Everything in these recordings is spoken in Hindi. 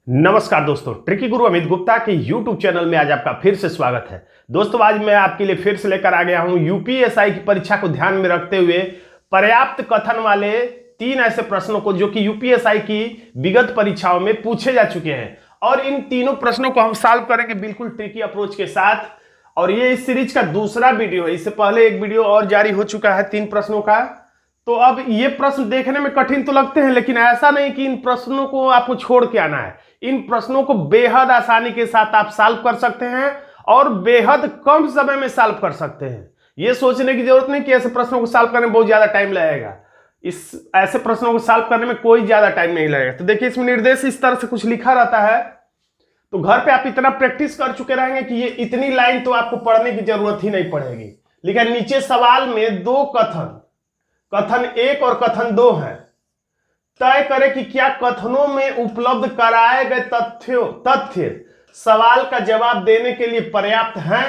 नमस्कार दोस्तों, ट्रिकी गुरु अमित गुप्ता के YouTube चैनल में आज आपका फिर से स्वागत है। दोस्तों, आज मैं आपके लिए फिर से लेकर आ गया हूं यूपीएसआई की परीक्षा को ध्यान में रखते हुए पर्याप्त कथन वाले 3 ऐसे प्रश्नों को जो कि यूपीएसआई की विगत परीक्षाओं में पूछे जा चुके हैं और इन तीनों प्रश्नों को हम सॉल्व करेंगे बिल्कुल ट्रिकी अप्रोच के साथ। और ये इस सीरीज का दूसरा वीडियो है। इससे पहले एक वीडियो और जारी हो चुका है 3 प्रश्नों का। तो अब ये प्रश्न देखने में कठिन तो लगते हैं, लेकिन ऐसा नहीं कि इन प्रश्नों को आपको छोड़ के आना है। इन प्रश्नों को बेहद आसानी के साथ आप सॉल्व कर सकते हैं और बेहद कम समय में सॉल्व कर सकते हैं। ये सोचने की जरूरत नहीं कि ऐसे प्रश्नों को सॉल्व करने में बहुत ज्यादा टाइम लगेगा। ऐसे प्रश्नों को सॉल्व करने में कोई ज्यादा टाइम नहीं लगेगा। तो देखिए, इसमें निर्देश इस तरह से कुछ लिखा रहता है। तो घर पे आप इतना प्रैक्टिस कर चुके रहेंगे कि ये इतनी लाइन तो आपको पढ़ने की जरूरत ही नहीं पड़ेगी। लेकिन नीचे सवाल में 2 कथन 1 और कथन 2 है। तय करें कि क्या कथनों में उपलब्ध कराए गए तथ्य सवाल का जवाब देने के लिए पर्याप्त हैं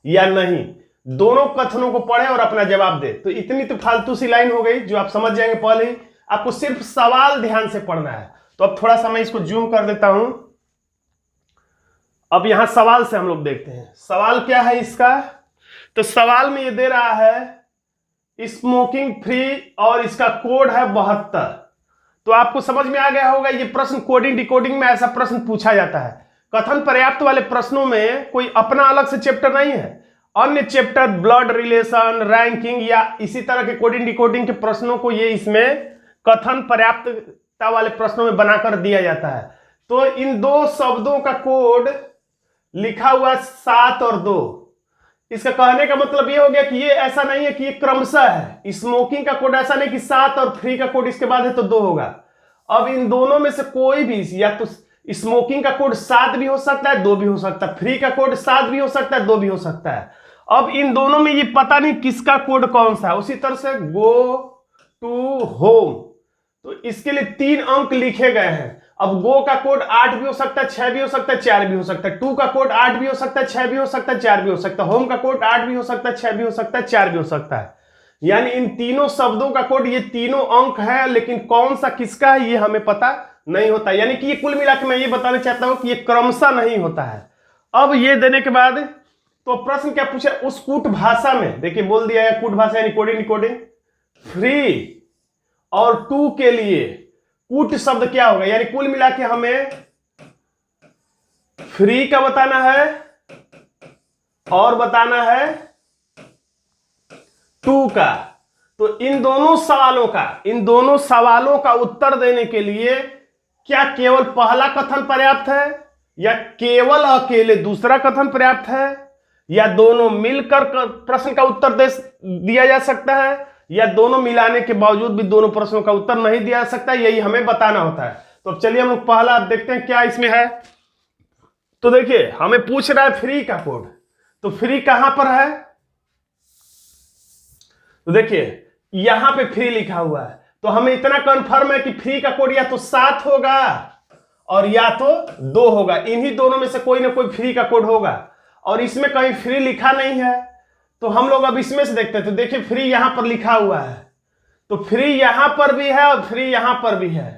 या नहीं। दोनों कथनों को पढ़ें और अपना जवाब दें। तो इतनी तो फालतू सी लाइन हो गई जो आप समझ जाएंगे पहले ही। आपको सिर्फ सवाल ध्यान से पढ़ना है। तो अब थोड़ा सा मैं इसको जूम कर देता हूं। अब यहां सवाल से हम लोग देखते हैं सवाल क्या है इसका। तो सवाल में ये दे रहा है स्मोकिंग फ्री और इसका कोड है 72। तो आपको समझ में आ गया होगा ये प्रश्न कोडिंग डिकोडिंग में ऐसा प्रश्न पूछा जाता है। कथन पर्याप्त वाले प्रश्नों में कोई अपना अलग से चैप्टर नहीं है। अन्य चैप्टर ब्लड रिलेशन, रैंकिंग या इसी तरह के कोडिंग डिकोडिंग के प्रश्नों को ये इसमें कथन पर्याप्तता वाले प्रश्नों में बनाकर दिया जाता है। तो इन 2 शब्दों का कोड लिखा हुआ 7 और 2। इसका कहने का मतलब ये हो गया कि ये ऐसा नहीं है कि ये क्रमशः है। स्मोकिंग का कोड ऐसा नहीं कि 7 और फ्री का कोड इसके बाद है तो 2 होगा। अब इन दोनों में से कोई भी, या तो स्मोकिंग का कोड 7 भी हो सकता है, 2 भी हो सकता है। फ्री का कोड 7 भी हो सकता है, 2 भी हो सकता है। अब इन दोनों में ये पता नहीं किसका कोड कौन सा है। उसी तरह से गो टू होम, तो इसके लिए 3 अंक लिखे गए हैं। अब गो का कोड 8 भी हो सकता है, 6 भी हो सकता है, 4 भी हो सकता है। टू का कोड 8 भी हो सकता है, 6 भी हो सकता है, 4 भी हो सकता है। होम का कोड 8 भी हो सकता है, 6 भी हो सकता है, 4 भी हो सकता है। यानी इन तीनों शब्दों का कोड ये तीनों अंक है, लेकिन कौन सा किसका है ये हमें पता नहीं होता। यानी कि ये कुल मिला के मैं ये बताना चाहता हूं कि ये क्रमशः नहीं होता है। अब ये देने के बाद तो प्रश्न क्या पूछा, उस कूट भाषा में देखिए बोल दिया है कूट भाषा यानी कोडिंग डिकोडिंग। फ्री और टू के लिए कूट शब्द क्या होगा, यानी कुल मिला के हमें फ्री का बताना है और बताना है टू का। तो इन दोनों सवालों का उत्तर देने के लिए क्या केवल पहला कथन पर्याप्त है, या केवल अकेले दूसरा कथन पर्याप्त है, या दोनों मिलकर प्रश्न का उत्तर दिया जा सकता है, या दोनों मिलाने के बावजूद भी दोनों प्रश्नों का उत्तर नहीं दिया जा सकता। यही हमें बताना होता है। तो अब चलिए हम लोग पहला देखते हैं क्या इसमें है। तो देखिए हमें पूछ रहा है फ्री का कोड। तो फ्री कहां पर है, तो देखिए यहां पे फ्री लिखा हुआ है। तो हमें इतना कंफर्म है कि फ्री का कोड या तो 7 होगा और या तो 2 होगा। इन्हीं दोनों में से कोई ना कोई फ्री का कोड होगा। और इसमें कहीं फ्री लिखा नहीं है, तो हम लोग अब इसमें से देखते हैं। तो देखिए फ्री यहां पर लिखा हुआ है, तो फ्री यहां पर भी है और फ्री यहां पर भी है।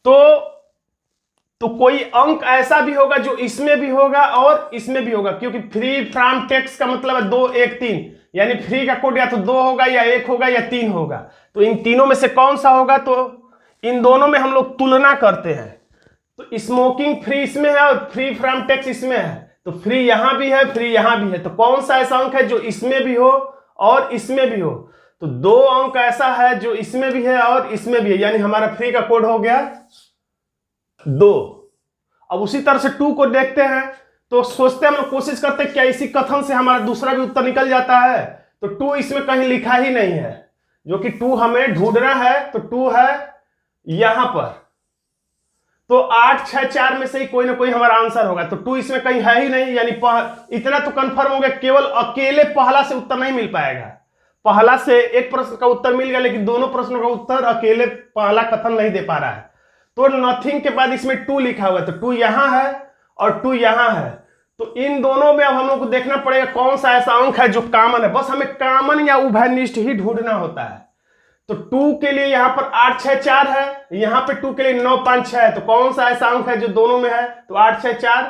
तो कोई अंक ऐसा भी होगा जो इसमें भी होगा और इसमें भी होगा, क्योंकि फ्री फ्रॉम टेक्स्ट का मतलब है 2 1 3। यानी फ्री का कोड या तो 2 होगा या 1 होगा या 3 होगा। तो इन तीनों में से कौन सा होगा, तो इन दोनों में हम लोग तुलना करते हैं। तो स्मोकिंग फ्री इसमें है और फ्री फ्रॉम टेक्स्ट इसमें है। तो फ्री यहां भी है, फ्री यहां भी है। तो कौन सा ऐसा अंक है जो इसमें भी हो और इसमें भी हो, तो 2 अंक ऐसा है जो इसमें भी है और इसमें भी है। यानी हमारा फ्री का कोड हो गया 2। अब उसी तरह से 2 को देखते हैं। तो सोचते हैं हम लोग, कोशिश करते हैं क्या इसी कथन से हमारा दूसरा भी उत्तर निकल जाता है। तो 2 इसमें कहीं लिखा ही नहीं है, जो कि 2 हमें ढूंढना है। तो 2 है यहां पर। तो 8 6 4 में से ही कोई ना कोई हमारा आंसर होगा। तो 2 इसमें कहीं है ही नहीं। यानी इतना तो कंफर्म हो गया, केवल अकेले पहला से उत्तर नहीं मिल पाएगा। पहला से एक प्रश्न का उत्तर मिल गया, लेकिन दोनों प्रश्नों का उत्तर अकेले पहला कथन नहीं दे पा रहा है। तो नथिंग के बाद इसमें 2 लिखा हुआ है। तो 2 यहां है और 2 यहां है। तो इन दोनों में अब हम लोग को देखना पड़ेगा कौन सा ऐसा अंक है जो कॉमन है। बस हमें कॉमन या उभयनिष्ठ ही ढूंढना होता है। तो 2 के लिए यहां पर 8 6 4 है, यहां पे 2 के लिए 9 5 6 है। तो कौन सा ऐसा अंक है जो दोनों में है? तो 8 6 4।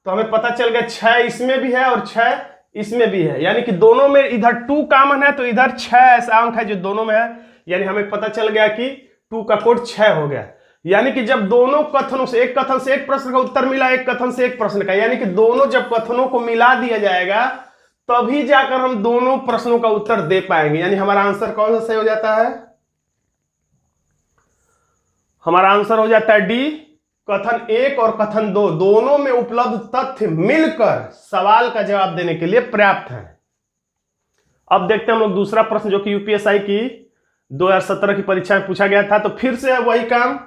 तो हमें पता चल गया 6 इसमें भी है और 6 इसमें भी है, यानी कि दोनों में इधर 2 कॉमन है, तो इधर 6 ऐसा अंक है जो दोनों में है। यानी हमें पता चल गया कि 2 का कोड 6 हो गया। यानी कि जब दोनों कथनों से, एक कथन से एक प्रश्न का उत्तर मिला, एक कथन से एक प्रश्न का, यानी कि दोनों जब कथनों को मिला दिया जाएगा तभी जाकर हम दोनों प्रश्नों का उत्तर दे पाएंगे। यानी हमारा आंसर कौन सा सही हो जाता है? हमारा आंसर हो जाता है डी, कथन 1 और कथन 2 दोनों में उपलब्ध तथ्य मिलकर सवाल का जवाब देने के लिए पर्याप्त है। अब देखते हैं हम लोग दूसरा प्रश्न, जो कि यूपीएससी की 2017 की परीक्षा में पूछा गया था। तो फिर से है वही काम,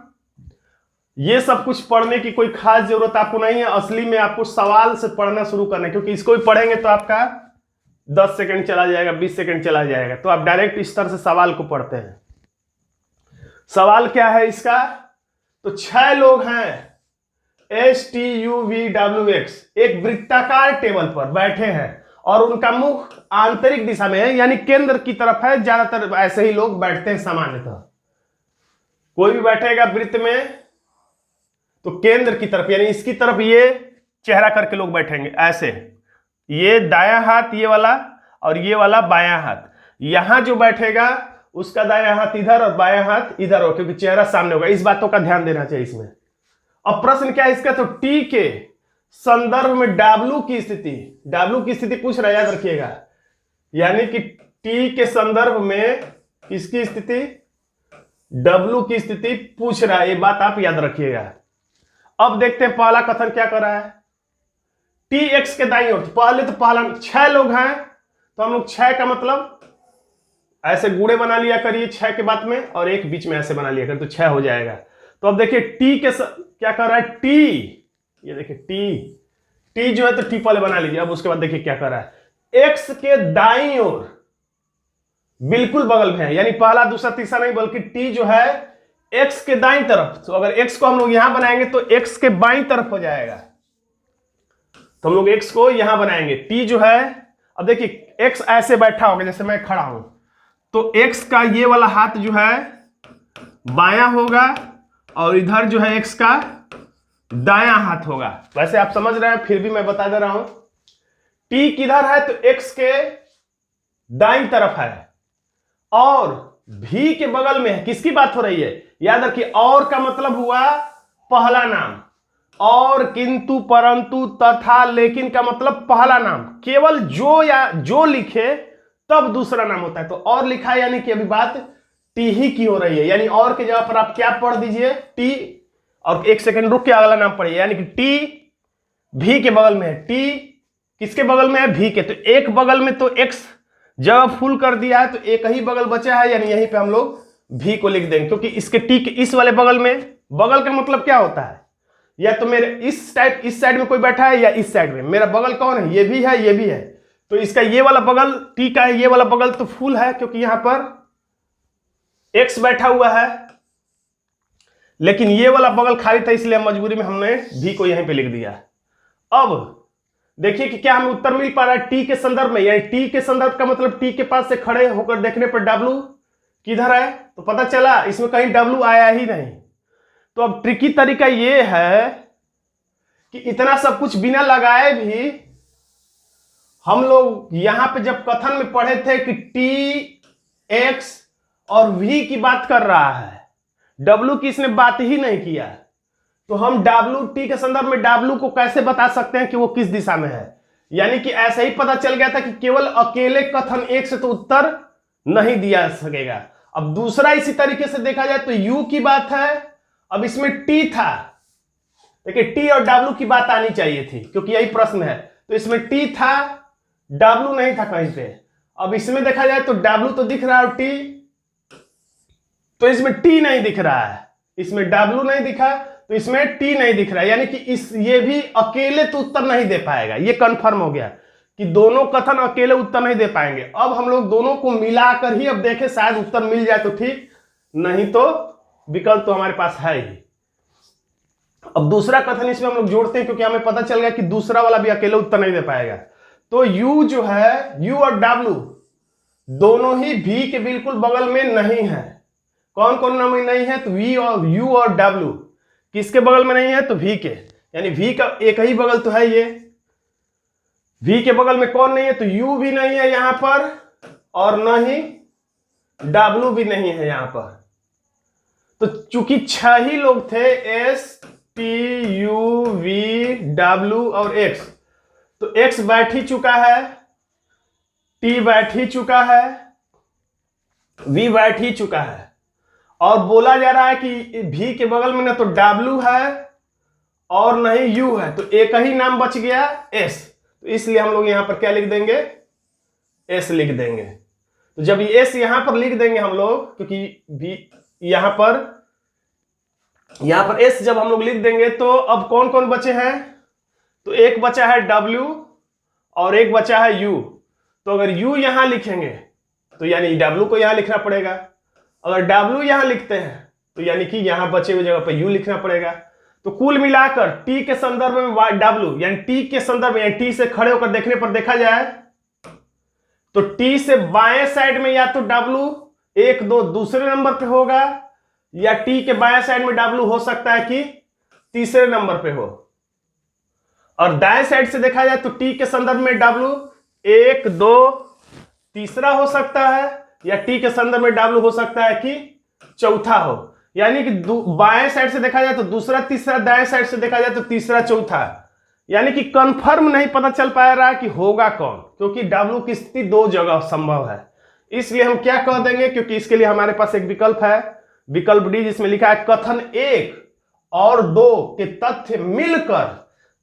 ये सब कुछ पढ़ने की कोई खास जरूरत आपको नहीं है। असली में आपको सवाल से पढ़ना शुरू करना है, क्योंकि इसको भी पढ़ेंगे तो आपका 10 सेकंड चला जाएगा, 20 सेकंड चला जाएगा। तो आप डायरेक्ट इस तरह से सवाल को पढ़ते हैं। सवाल क्या है इसका? तो 6 लोग हैं, STUVWX एक वृत्ताकार टेबल पर बैठे हैं और उनका मुख आंतरिक दिशा में है, यानी केंद्र की तरफ है। ज्यादातर ऐसे ही लोग बैठते हैं सामान्यतः। कोई भी बैठेगा वृत्त में तो केंद्र की तरफ, यानी इसकी तरफ ये चेहरा करके लोग बैठेंगे ऐसे। ये दायां हाथ ये वाला और ये वाला बायां हाथ। यहां जो बैठेगा उसका दायां हाथ इधर और बायां हाथ इधर हो, क्योंकि चेहरा सामने होगा। इस बातों का ध्यान देना चाहिए इसमें। अब प्रश्न क्या है इसका? तो टी के संदर्भ में W की स्थिति पूछ रहा है, याद रखिएगा। यानी कि टी के संदर्भ में किसकी स्थिति? W की स्थिति पूछ रहा है, ये बात आप याद रखिएगा। अब देखते हैं पहला कथन क्या कर रहा है। TX के दाईं ओर, पहले तो पहला 6 लोग हैं, तो हम लोग 6 का मतलब ऐसे गुणे बना लिया करिए 6 के बाद में, और एक बीच में ऐसे बना लिया करिए, तो 6 हो जाएगा। तो अब देखिए टी के क्या कर रहा है? टी, ये देखिए टी जो है तो टी पहले बना लीजिए। अब उसके बाद देखिए क्या कर रहा है, एक्स के दाईं ओर बिल्कुल बगल में है, यानी पहला दूसरा तीसरा नहीं, बल्कि टी जो है एक्स के दाईं तरफ। तो अगर एक्स को हम लोग यहां बनाएंगे तो एक्स के बाईं तरफ हो जाएगा, तो हम लोग एक्स को यहां बनाएंगे। टी जो है, अब देखिए एक्स ऐसे बैठा होगा जैसे मैं खड़ा हूं, तो एक्स का ये वाला हाथ जो है बायां होगा और इधर जो है एक्स का दायां हाथ होगा। वैसे आप समझ रहे हैं, फिर भी मैं बता दे रहा हूं। टी किधर है? तो एक्स के दाईं तरफ है और भी के बगल में है। किसकी बात हो रही है? याद रखिए, और का मतलब हुआ पहला नाम, और, किंतु, परंतु, तथा, लेकिन का मतलब पहला नाम। केवल जो या जो लिखे तब दूसरा नाम होता है। तो और लिखा है, यानी कि अभी बात टी ही की हो रही है। यानी और के जगह पर आप क्या पढ़ दीजिए? टी, और 1 सेकंड रुक के अगला नाम पढ़िए। यानी कि टी भी के बगल में है। टी किसके बगल में है? भी के। तो एक बगल में तो एक्स जब फुल कर दिया है तो एक ही बगल बचा है, यानी यहीं पे हम लोग भी को लिख देंगे, क्योंकि इसके टी के इस वाले बगल में, बगल का मतलब क्या होता है? या तो मेरे इस साइड में कोई बैठा है या इस साइड में। मेरा बगल कौन है? ये भी है, ये भी है। तो इसका ये वाला बगल टी का है, ये वाला बगल तो फुल है, क्योंकि यहां पर एक्स बैठा हुआ है, लेकिन ये वाला बगल खाली था, इसलिए मजबूरी में हमने भी को यहीं पे लिख दिया। अब देखिए कि क्या हमें उत्तर मिल पा रहा है टी के संदर्भ में। यानी टी के संदर्भ का मतलब टी के पास से खड़े होकर देखने पर W किधर है? तो पता चला इसमें कहीं W आया ही नहीं। तो अब ट्रिकी तरीका ये है कि इतना सब कुछ बिना लगाए भी हम लोग यहां पे जब कथन में पढ़े थे कि टी, एक्स और V की बात कर रहा है, W की इसने बात ही नहीं किया, तो हम W, टी के संदर्भ में W को कैसे बता सकते हैं कि वो किस दिशा में है? यानी कि ऐसे ही पता चल गया था कि केवल अकेले कथन 1 से तो उत्तर नहीं दिया सकेगा। अब दूसरा इसी तरीके से देखा जाए तो U की बात है, अब इसमें T था, देखिए T और W की बात आनी चाहिए थी, क्योंकि यही प्रश्न है। तो इसमें T था, W नहीं था कहीं पे। अब इसमें देखा जाए तो W तो दिख रहा है और T, तो इसमें T नहीं दिख रहा है, इसमें W नहीं दिखा तो इसमें T नहीं दिख रहा है। यानी कि ये भी अकेले तो उत्तर नहीं दे पाएगा। ये कंफर्म हो गया कि दोनों कथन अकेले उत्तर नहीं दे पाएंगे। अब हम लोग दोनों को मिलाकर ही अब देखें, शायद उत्तर मिल जाए तो ठीक, नहीं तो विकल्प तो हमारे पास है ही। अब दूसरा कथन इसमें हम लोग जोड़ते हैं, क्योंकि हमें पता चल गया कि दूसरा वाला भी अकेले उत्तर नहीं दे पाएगा। तो U जो है, U और W दोनों ही भी के बिल्कुल बगल में नहीं है। कौन कौन नाम नहीं है? तो वी और यू और डब्ल्यू। किसके बगल में नहीं है? तो वी के, यानी वी का एक ही बगल तो है ये। वी के बगल में कौन नहीं है? तो यू भी नहीं है यहां पर, और न ही डब्ल्यू भी नहीं है यहां पर। तो चूंकि 6 ही लोग थे, S T U V W और एक्स, तो एक्स बैठ ही चुका है, टी बैठ ही चुका है, वी बैठ ही चुका है, और बोला जा रहा है कि भी के बगल में ना तो डब्ल्यू है और नहीं यू है, तो एक ही नाम बच गया एस। तो इसलिए हम लोग यहां पर क्या लिख देंगे? एस लिख देंगे। तो जब ये एस यहां पर लिख देंगे हम लोग, क्योंकि भी यहां पर एस जब हम लोग लिख देंगे, तो अब कौन कौन बचे हैं? तो एक बचा है डब्ल्यू और एक बचा है यू। तो अगर यू यहां लिखेंगे तो यानी डब्ल्यू को यहां लिखना पड़ेगा, अगर डब्ल्यू यहां लिखते हैं तो यानी कि यहां बचे हुए जगह पर यू लिखना पड़ेगा। तो कुल मिलाकर टी के संदर्भ में डब्ल्यू, यानी टी के संदर्भ में, टी से खड़े होकर देखने पर देखा जाए तो टी से बाएं साइड में या तो डब्ल्यू 1 2 दूसरे नंबर पे होगा, या टी के बाएं साइड में डब्ल्यू हो सकता है कि तीसरे नंबर पे हो, और दाएं साइड से देखा जाए तो टी के संदर्भ में डब्ल्यू 1 2 तीसरा हो सकता है, या टी के संदर्भ में डब्ल्यू हो सकता है कि चौथा हो। यानी कि बाएं साइड से देखा जाए तो दूसरा तीसरा, दाएं साइड से देखा जाए तो तीसरा चौथा, यानी कि कंफर्म नहीं पता चल पा रहा है कि होगा कौन, क्योंकि डब्ल्यू की स्थिति 2 जगह संभव है। इसलिए हम क्या कह देंगे, क्योंकि इसके लिए हमारे पास एक विकल्प है, विकल्प डी, जिसमें लिखा है कथन 1 और 2 के तथ्य मिलकर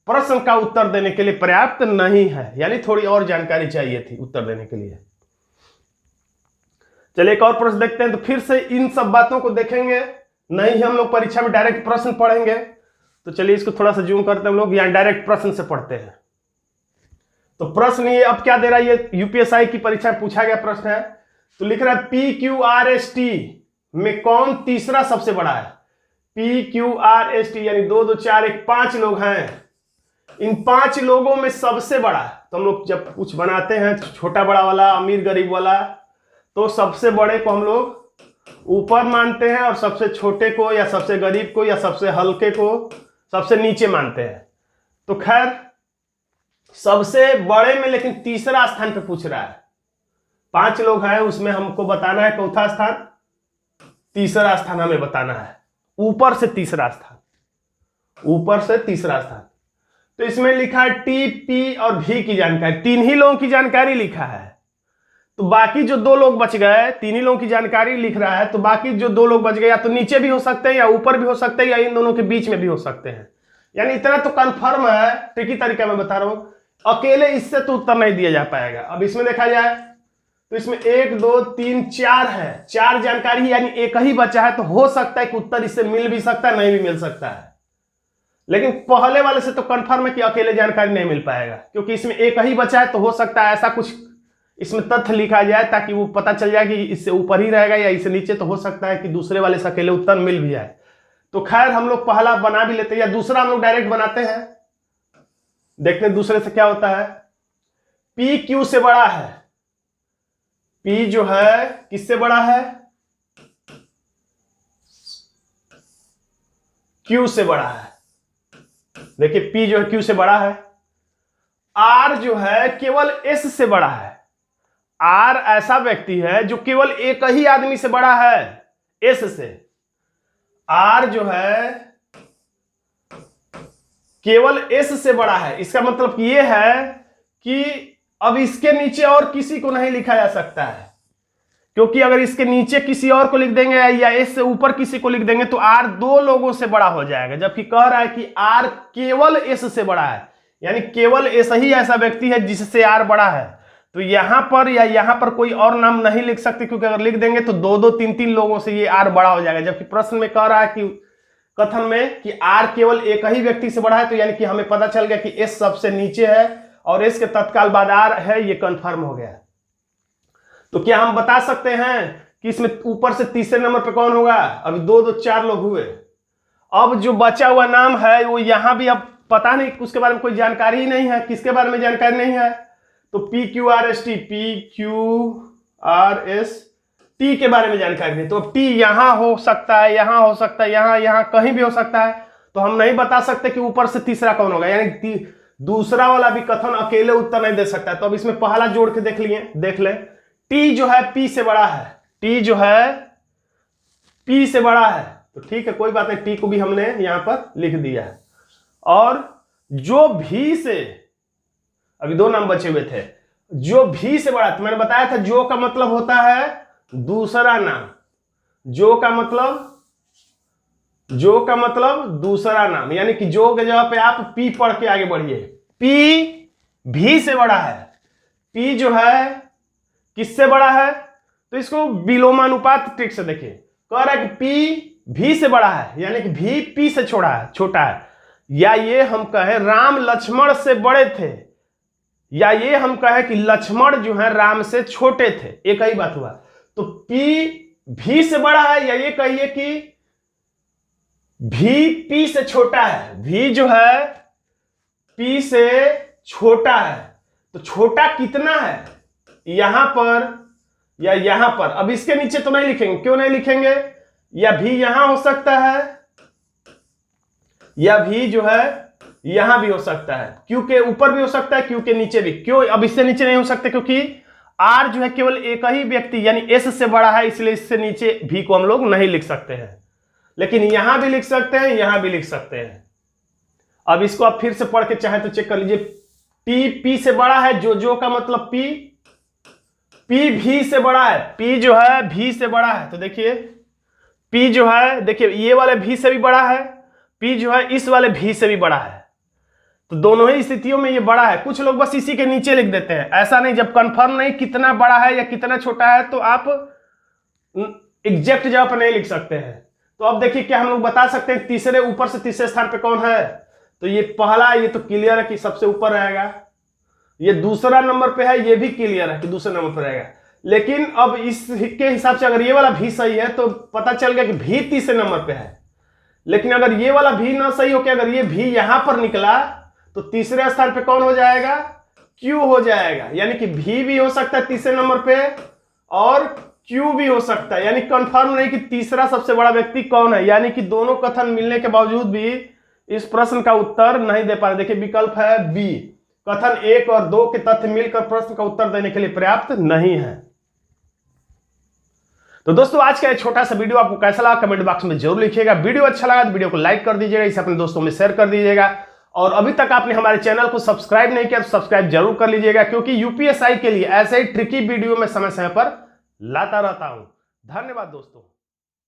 प्रश्न का उत्तर देने के लिए पर्याप्त नहीं है, यानी थोड़ी और जानकारी चाहिए थी उत्तर देने के लिए। चलिए एक और प्रश्न देखते हैं। तो फिर से इन सब बातों को देखेंगे, नहीं हम लोग परीक्षा में डायरेक्ट प्रश्न पढ़ेंगे। तो चलिए इसको थोड़ा सा जूम करते हैं हम लोग, यहां डायरेक्ट प्रश्न से पढ़ते हैं। तो प्रश्न ये अब क्या दे रहा है, ये यूपीएसआई की परीक्षा में पूछा गया प्रश्न है। तो लिख रहा है P Q R S T में कौन तीसरा सबसे बड़ा है? P Q R S T यानी 2 2 4 1 5 लोग हैं, इन 5 लोगों में सबसे बड़ा। तो हम लोग जब कुछ बनाते हैं छोटा बड़ा वाला, अमीर गरीब वाला, तो सबसे बड़े को हम लोग ऊपर मानते हैं और सबसे छोटे को या सबसे गरीब को या सबसे हल्के को सबसे नीचे मानते हैं। तो खैर सबसे बड़े में लेकिन तीसरा स्थान पे पूछ रहा है, 5 लोग हैं, उसमें हमको बताना है चौथा स्थान, तीसरा स्थान हमें बताना है, ऊपर से तीसरा स्थान, ऊपर से तीसरा स्थान। तो इसमें लिखा है टी पी और भी की जानकारी, 3 ही लोगों की जानकारी लिखा है। तो बाकी जो 2 लोग बच गए, 3 ही लोगों की जानकारी लिख रहा है, तो बाकी जो 2 लोग बच गए या तो नीचे भी हो सकते हैं या ऊपर भी हो सकते हैं या इन दोनों के बीच में भी हो सकते हैं। यानी इतना तो कंफर्म है, ट्रिकी तरीका मैं बता रहा हूं, अकेले इससे तो उत्तर नहीं दिया जा पाएगा। अब इसमें देखा जाए तो इसमें 1 2 3 4 है, 4 जानकारी यानी एक ही बचा है, तो हो सकता है कि उत्तर इससे मिल भी सकता है, नहीं भी मिल सकता है। लेकिन पहले वाले से तो कंफर्म है कि अकेले जानकारी नहीं मिल पाएगा, क्योंकि इसमें एक ही बचा है, तो हो सकता है ऐसा कुछ इसमें तथ्य लिखा जाए ताकि वो पता चल जाए कि इससे ऊपर ही रहेगा या इससे नीचे, तो हो सकता है कि दूसरे वाले से अकेले उत्तर मिल भी जाए। तो खैर हम लोग पहला बना भी लेते हैं, या दूसरा हम लोग डायरेक्ट बनाते हैं, देखते हैं दूसरे से क्या होता है। पी क्यू से बड़ा है, पी जो है किससे बड़ा है? क्यू से बड़ा है। देखिए पी जो है क्यू से बड़ा है। आर जो है केवल एस से बड़ा है। आर ऐसा व्यक्ति है जो केवल एक ही आदमी से बड़ा है, एस से। आर जो है केवल एस से बड़ा है, इसका मतलब ये है कि अब इसके नीचे और किसी को नहीं लिखा जा सकता है, क्योंकि अगर इसके नीचे किसी और को लिख देंगे या एस से ऊपर किसी को लिख देंगे तो आर 2 लोगों से बड़ा हो जाएगा, जबकि कह रहा है कि आर केवल एस से बड़ा है, यानी केवल एस ही ऐसा व्यक्ति है जिससे आर बड़ा है। तो यहां पर या यहां पर कोई और नाम नहीं लिख सकते, क्योंकि अगर लिख देंगे तो 2 2 3 3 लोगों से ये आर बड़ा हो जाएगा, जबकि प्रश्न में कह रहा है कि कथन में कि आर केवल एक ही व्यक्ति से बड़ा है, तो यानी कि हमें पता चल गया कि एस सबसे नीचे है और एस के तत्काल बाद आर है, ये कंफर्म हो गया। तो क्या हम बता सकते हैं कि इसमें ऊपर से तीसरे नंबर पे कौन होगा? अभी 2 2 4 लोग हुए, अब जो बचा हुआ नाम है वो यहां भी अब पता नहीं, उसके बारे में कोई जानकारी ही नहीं है, किसके बारे में जानकारी नहीं है। तो P Q R S T, P Q R S T के बारे में जानकारी दी। तो टी यहां हो सकता है, यहां हो सकता है, यहां कहीं भी हो सकता है। तो हम नहीं बता सकते कि ऊपर से तीसरा कौन होगा, यानी दूसरा वाला भी कथन अकेले उत्तर नहीं दे सकता। तो अब इसमें पहला जोड़ के देख ले, टी जो है पी से बड़ा है, टी जो है पी से बड़ा है। तो ठीक है, कोई बात नहीं, टी को भी हमने यहां पर लिख दिया है। और जो भी से, अभी 2 नाम बचे हुए थे, जो भी से बड़ा, तो मैंने बताया था जो का मतलब होता है दूसरा नाम, जो का मतलब दूसरा नाम, यानी कि जो के जगह पे आप पी पढ़ के आगे बढ़िए। पी भी से बड़ा है, पी जो है किससे बड़ा है, तो इसको विलोमानुपात ट्रिक से देखिए। कह रहा है कि पी भी से बड़ा है, यानी कि भी पी से छोटा है। या ये हम कहें राम लक्ष्मण से बड़े थे, या ये हम कहें कि लक्ष्मण जो है राम से छोटे थे, एक ही बात हुआ। तो पी भी से बड़ा है, या ये कहिए कि भी पी से छोटा है, भी जो है पी से छोटा है। तो छोटा कितना है, यहां पर या यहां पर। अब इसके नीचे तो नहीं लिखेंगे, क्यों नहीं लिखेंगे, या भी यहां हो सकता है, या भी जो है यहां भी हो सकता है, क्यू के ऊपर भी हो सकता है, क्यू के नीचे भी। क्यों अब इससे नीचे नहीं हो सकते, क्योंकि आर जो है केवल एक ही व्यक्ति यानी एस से बड़ा है, इसलिए इससे नीचे भी को हम लोग नहीं लिख सकते हैं। लेकिन यहां भी लिख सकते हैं, यहां भी लिख सकते हैं। अब इसको आप फिर से पढ़ के चाहे तो चेक कर लीजिए। टी पी से बड़ा है, जो का मतलब पी भी से बड़ा है, पी जो है भी से बड़ा है। तो देखिए पी जो है, देखिए ये वाले भी से भी बड़ा है, पी जो है इस वाले भी से भी बड़ा है। तो दोनों ही स्थितियों में ये बड़ा है। कुछ लोग बस इसी के नीचे लिख देते हैं, ऐसा नहीं। जब कंफर्म नहीं कितना बड़ा है या कितना छोटा है, तो आप एग्जैक्ट जगह पर नहीं लिख सकते हैं। तो अब देखिए क्या हम लोग बता सकते हैं तीसरे, ऊपर से तीसरे स्थान पे कौन है। तो ये पहला, ये तो क्लियर है कि सबसे ऊपर रहेगा। ये दूसरा नंबर पे है, ये भी क्लियर है कि दूसरे नंबर पर रहेगा। लेकिन अब इसके हिसाब से अगर ये वाला भी सही है तो पता चल गया कि भी तीसरे नंबर पे है। लेकिन अगर ये वाला भी ना सही हो के अगर ये भी यहां पर निकला, तो तीसरे स्थान पे कौन हो जाएगा, क्यू हो जाएगा। यानी कि भी हो सकता है तीसरे नंबर पे, और क्यू भी हो सकता है। यानी कंफर्म नहीं कि तीसरा सबसे बड़ा व्यक्ति कौन है। यानी कि दोनों कथन मिलने के बावजूद भी इस प्रश्न का उत्तर नहीं दे पा रहे। देखिए विकल्प है बी, कथन 1 और 2 के तथ्य मिलकर प्रश्न का उत्तर देने के लिए पर्याप्त नहीं है। तो दोस्तों आज का ये छोटा सा वीडियो आपको कैसा लगा कमेंट बॉक्स में जरूर लिखिएगा। वीडियो अच्छा लगा तो वीडियो को लाइक कर दीजिएगा, इसे अपने दोस्तों में शेयर कर दीजिएगा। और अभी तक आपने हमारे चैनल को सब्सक्राइब नहीं किया तो सब्सक्राइब जरूर कर लीजिएगा, क्योंकि यूपीएससी के लिए ऐसे ही ट्रिकी वीडियो में समय समय पर लाता रहता हूं। धन्यवाद दोस्तों।